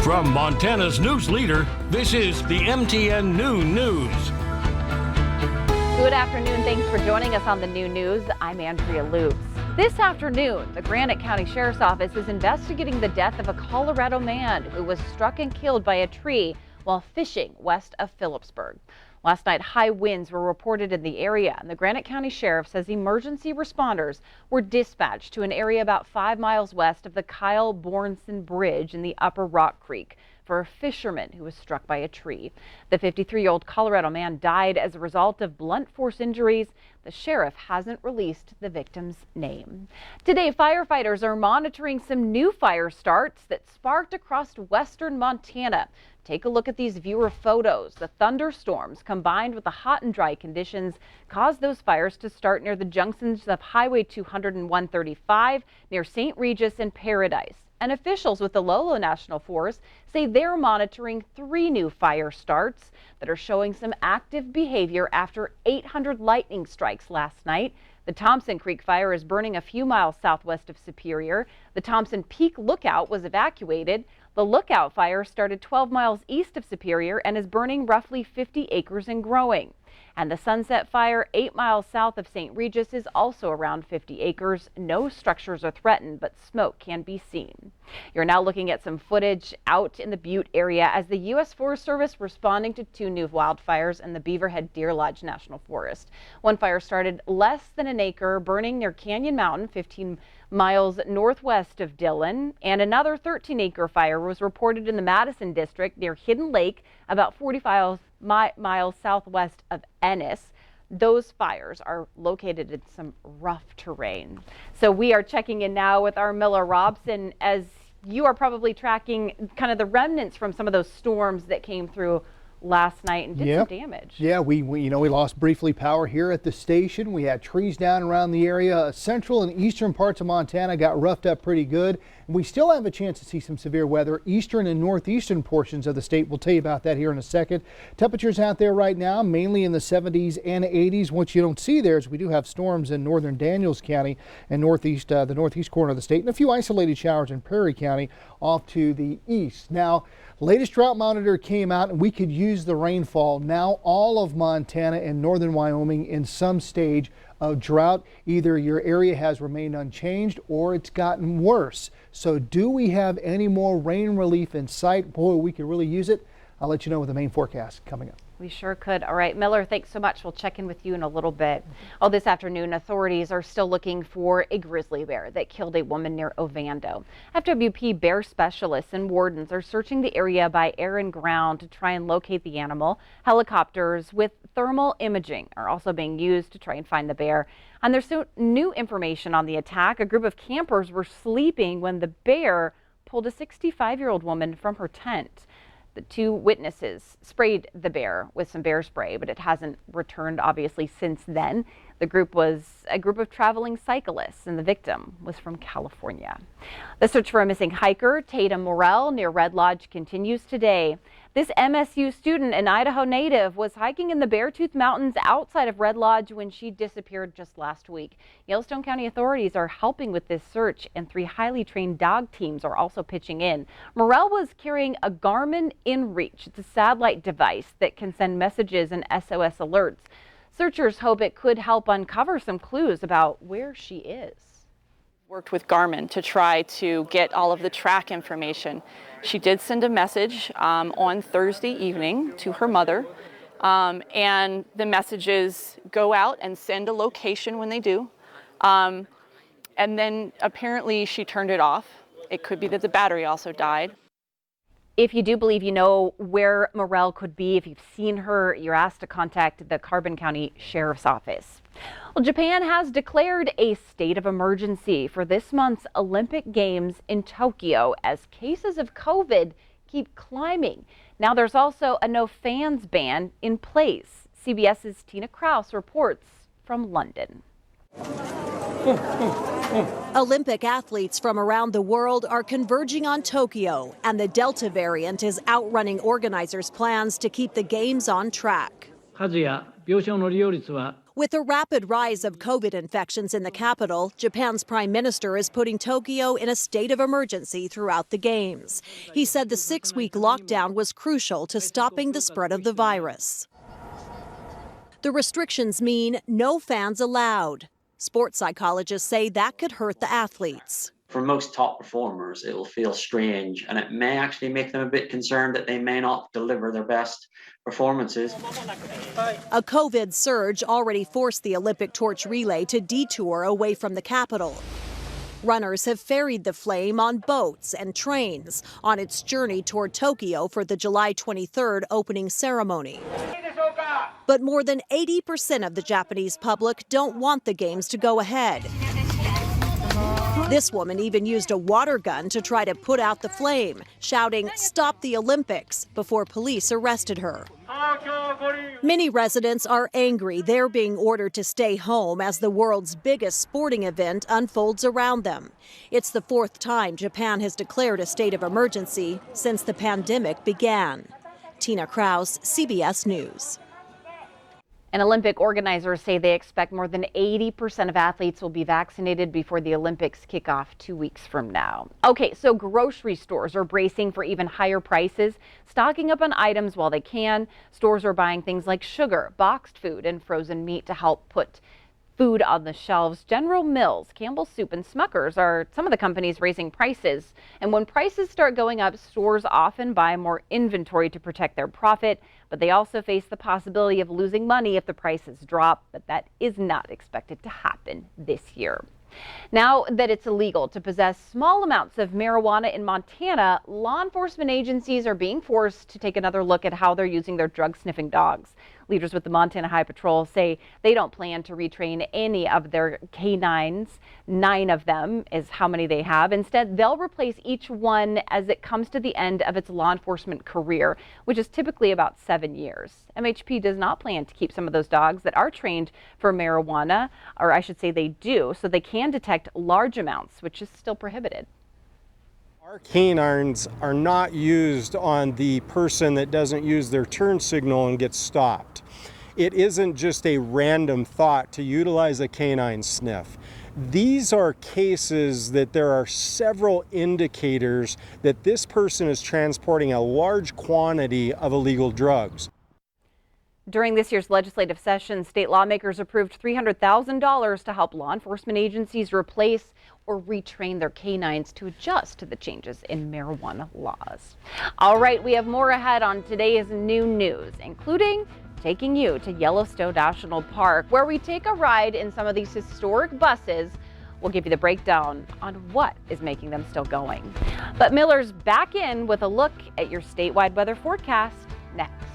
From Montana's news leader, this is the MTN Noon News. Good afternoon. Thanks for joining us on the Noon News. I'm Andrea Lutz. This afternoon, the Granite County Sheriff's Office is investigating the death of a Colorado man who was struck and killed by a tree while fishing west of Phillipsburg. Last night, high winds were reported in the area, and the Granite County Sheriff says emergency responders were dispatched to an area about 5 miles west of the Kyle Bornson Bridge in the Upper Rock Creek for a fisherman who was struck by a tree. The 53-year-old Colorado man died as a result of blunt force injuries. The sheriff hasn't released the victim's name. Today, firefighters are monitoring some new fire starts that sparked across western Montana. Take a look at these viewer photos. The thunderstorms combined with the hot and dry conditions caused those fires to start near the junctions of Highway 200 and 135 near St. Regis and Paradise. And officials with the Lolo National Forest say they're monitoring 3 new fire starts that are showing some active behavior after 800 lightning strikes last night. The Thompson Creek fire is burning a few miles southwest of Superior. The Thompson Peak Lookout was evacuated. The Lookout fire started 12 miles east of Superior and is burning roughly 50 acres and growing. And the Sunset Fire 8 miles south of St. Regis is also around 50 acres. No structures are threatened, but smoke can be seen. You're now looking at some footage out in the Butte area as the U.S. Forest Service responding to 2 new wildfires in the Beaverhead Deer Lodge National Forest. One fire started less than an acre, burning near Canyon Mountain, 15 miles northwest of Dillon, and another 13-acre fire was reported in the Madison district near Hidden Lake, about 45 miles southwest of Ennis. Those fires are located in some rough terrain. So we are checking in now with our Miller Robson, as you are probably tracking kind of the remnants from some of those storms that came through last night and did some damage. Yeah, we lost briefly power here at the station. We had trees down around the area. Central and eastern parts of Montana got roughed up pretty good. And we still have a chance to see some severe weather. Eastern and northeastern portions of the state. We'll tell you about that here in a second. Temperatures out there right now, mainly in the 70s and 80s. What you don't see there is we do have storms in northern Daniels County and the northeast corner of the state, and a few isolated showers in Prairie County off to the east. Now, latest drought monitor came out and we could use the rainfall. Now all of Montana and northern Wyoming in some stage of drought. Either your area has remained unchanged or it's gotten worse. So do we have any more rain relief in sight? Boy, we could really use it. I'll let you know with the main forecast coming up. We sure could. All right, Miller, thanks so much. We'll check in with you in a little bit. This afternoon, authorities are still looking for a grizzly bear that killed a woman near Ovando. FWP bear specialists and wardens are searching the area by air and ground to try and locate the animal. Helicopters with thermal imaging are also being used to try and find the bear. And there's new information on the attack. A group of campers were sleeping when the bear pulled a 65-year-old woman from her tent. The 2 witnesses sprayed the bear with some bear spray, but it hasn't returned, obviously, since then. The group was a group of traveling cyclists, and the victim was from California. The search for a missing hiker, Tatum Morrell, near Red Lodge continues today. This MSU student, an Idaho native, was hiking in the Beartooth Mountains outside of Red Lodge when she disappeared just last week. Yellowstone County authorities are helping with this search, and 3 highly trained dog teams are also pitching in. Morrell was carrying a Garmin InReach. It's a satellite device that can send messages and SOS alerts. Searchers hope it could help uncover some clues about where she is. Worked with Garmin to try to get all of the track information. She did send a message on Thursday evening to her mother, and the messages go out and send a location when they do, and then apparently she turned it off. It could be that the battery also died. If you do believe you know where Morrell could be, if you've seen her, you're asked to contact the Carbon County Sheriff's Office. Well, Japan has declared a state of emergency for this month's Olympic Games in Tokyo as cases of COVID keep climbing. Now there's also a no fans ban in place. CBS's Tina Kraus reports from London. Olympic athletes from around the world are converging on Tokyo, and the Delta variant is outrunning organizers' plans to keep the games on track. With a rapid rise of COVID infections in the capital, Japan's prime minister is putting Tokyo in a state of emergency throughout the games. He said the 6-week lockdown was crucial to stopping the spread of the virus. The restrictions mean no fans allowed. Sports psychologists say that could hurt the athletes. For most top performers, it will feel strange, and it may actually make them a bit concerned that they may not deliver their best performances. A COVID surge already forced the Olympic torch relay to detour away from the capital. Runners have ferried the flame on boats and trains on its journey toward Tokyo for the July 23rd opening ceremony. But more than 80% of the Japanese public don't want the games to go ahead. This woman even used a water gun to try to put out the flame, shouting, "Stop the Olympics," before police arrested her. Many residents are angry they're being ordered to stay home as the world's biggest sporting event unfolds around them. It's the 4th time Japan has declared a state of emergency since the pandemic began. Tina Kraus, CBS News. And Olympic organizers say they expect more than 80% of athletes will be vaccinated before the Olympics kick off 2 weeks from now. Okay, so grocery stores are bracing for even higher prices, stocking up on items while they can. Stores are buying things like sugar, boxed food, and frozen meat to help put food on the shelves. General Mills, Campbell's Soup, and Smucker's are some of the companies raising prices. And when prices start going up, stores often buy more inventory to protect their profit, but they also face the possibility of losing money if the prices drop. But that is not expected to happen this year. Now that it's illegal to possess small amounts of marijuana in Montana, law enforcement agencies are being forced to take another look at how they're using their drug-sniffing dogs. Leaders with the Montana High Patrol say they don't plan to retrain any of their canines. 9 of them is how many they have. Instead, they'll replace each one as it comes to the end of its law enforcement career, which is typically about 7 years. MHP does not plan to keep some of those dogs that are trained for marijuana, or I should say they do, so they can detect large amounts, which is still prohibited. Our canines are not used on the person that doesn't use their turn signal and gets stopped. It isn't just a random thought to utilize a canine sniff. These are cases that there are several indicators that this person is transporting a large quantity of illegal drugs. During this year's legislative session, state lawmakers approved $300,000 to help law enforcement agencies replace or retrain their canines to adjust to the changes in marijuana laws. All right, we have more ahead on today's new news, including taking you to Yellowstone National Park, where we take a ride in some of these historic buses. We'll give you the breakdown on what is making them still going. But Miller's back in with a look at your statewide weather forecast next.